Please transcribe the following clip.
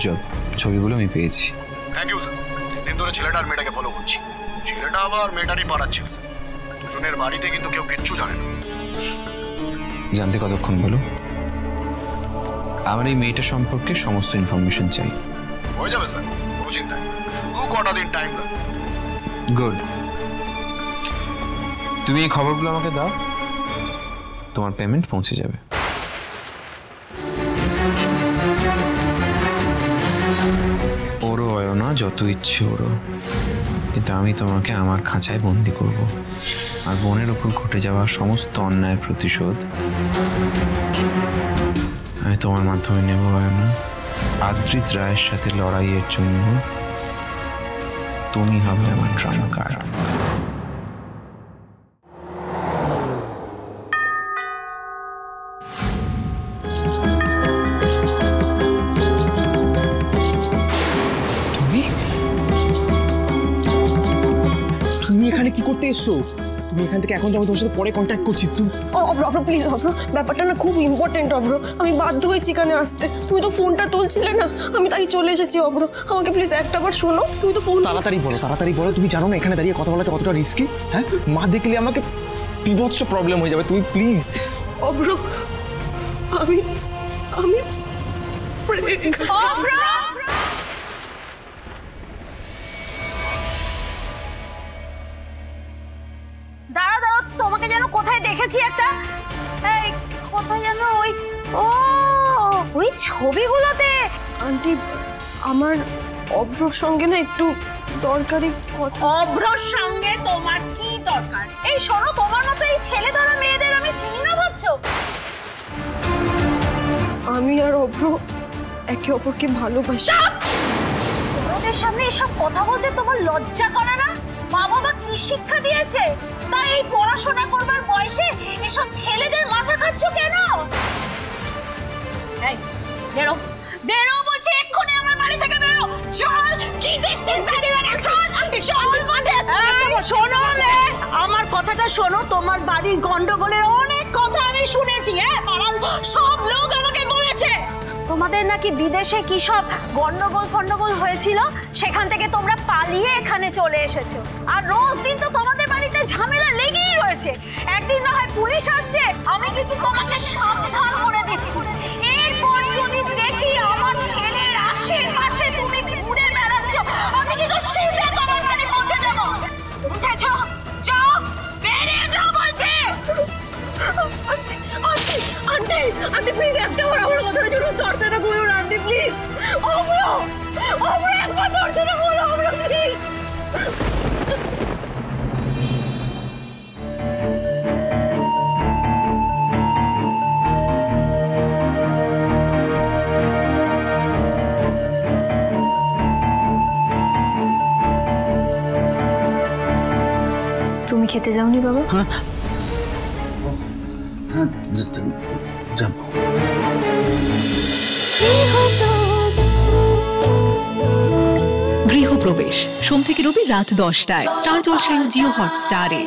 Job, ছবিগুলো আমি পেয়েছি। Thank you sir. দিন ধরে ছেলেটা আর মেয়েটাকে ফলো করছি। ছেলেটা আবার মেয়েটারই পাড়ার ছেলে স্যার। দুজনের বাড়িতে কিন্তু কেউ কিচ্ছু জানে না। জানতে কতক্ষণ বলো? আমার এই মেয়েটা সম্পর্কে সমস্ত ইনফরমেশন চাই। হয়ে যাবে স্যার, কোনো চিন্তা নেই, শুধু কটা দিন টাইম লাগবে। গুড। তুমি এই খবরগুলো আমাকে দাও, তোমার পেমেন্ট পৌঁছে যাবে। ওরও হয় না, যত ইচ্ছে ওরও, কিন্তু আমি তোমাকে আমার খাঁচায় বন্দি করব, আর বোনের ওপর ঘটে যাওয়া সমস্ত অন্যায়ের প্রতিশোধ আমি তোমার মাধ্যমে নেব। হয় না, আদ্রিত রায়ের সাথে লড়াইয়ের জন্য তুমি হবে আমার ট্রাম্প কার্ড। তুমি এখানে কি করতে এসছো? তুমি এখান থেকে এখন যাবো, তোর সাথে পরে কন্ট্যাক্ট করছি। তুই অব্র প্লিজ অব্র, ব্যাপারটা না খুব ইম্পর্টেন্ট অব্র, আমি বাধ্য হয়েছি এখানে আসতে। তুমি তো ফোনটা তুলছিলে না, আমি তাই চলে এসেছি অব্র। আমাকে প্লিজ একটাবার শোনো, তুমি তো ফোন তাড়াতাড়ি বলো। তুমি জানো না এখানে দাঁড়িয়ে কথা বলাটা কতটা রিস্কি? হ্যাঁ, মা দেখলে আমাকে বিভৎস প্রবলেম হয়ে যাবে। তুমি প্লিজ অব্র, আমি অব্র, দাঁড়াও, তোমাকে যেন কোথায় দেখেছি একটা। এই কোথায় যেন ওই ছবিগুলোতে। আন্টি, আমার অব্রর সঙ্গে না একটু দরকারি কথা। অব্রর সঙ্গে তোমার কি দরকার? এই শোনো, তোমার মতো এই ছেলে ধরা মেয়েদের আমি চিনি না ভাবছো? আমি আর অব্র একে অপরকে ভালোবাসি। ওদের সামনে এসব কথা বলতে তোমার লজ্জা করে না? মা বাবা কি শিক্ষা দিয়েছে? তাই এই পড়াশোনা করবার বয়সে এসব ছেলেদের মাথা খাচ্ছ কেন? এই বেরো বলছি, এক্ষুনি আমার বাড়ি থেকে বেরো। চল, কি দেখছিস? শোনো, আমার কথাটা শোনো। তোমার বাড়ির গন্ডগোলের অনেক কথা আমি শুনেছি। হ্যাঁ, পাড়ার সব লোক আমাকে বলেছে তোমাদের নাকি বিদেশে কি সব গন্ডগোল হয়েছিল, সেখান থেকে তোমরা পালিয়ে এখানে চলে এসেছো। আর রোজ দিন তো তোমাদের বাড়িতে ঝামেলা লেগেই রয়েছে। একদিন না হয় পুলিশ আসছে, আমি কিন্তু তোমাকে সাবধান করে দিচ্ছি। এরপর যদি দেখি আমার ছেলের আশেপাশে তুমি ঘুরে বেড়াচ্ছ, আমি কিন্তু সিধে তোমার বাড়ি পৌঁছে যাবো। বুঝেছো? যাও, বেরিয়ে যাও বলছি। আন্টি প্লিজ একটা বার আমার কথাটা শুনুন, দরজাটা খুলুন আন্টি প্লিজ। অব্র একবার দরজাটা খুলো অব্র প্লিজ। তুমি খেতে যাওনি বাবা? হ্যাঁ, যাব। গৃহপ্রবেশ সোম থেকে রবি রাত 10টায় স্টার জলসায় ও জিও হটস্টারে।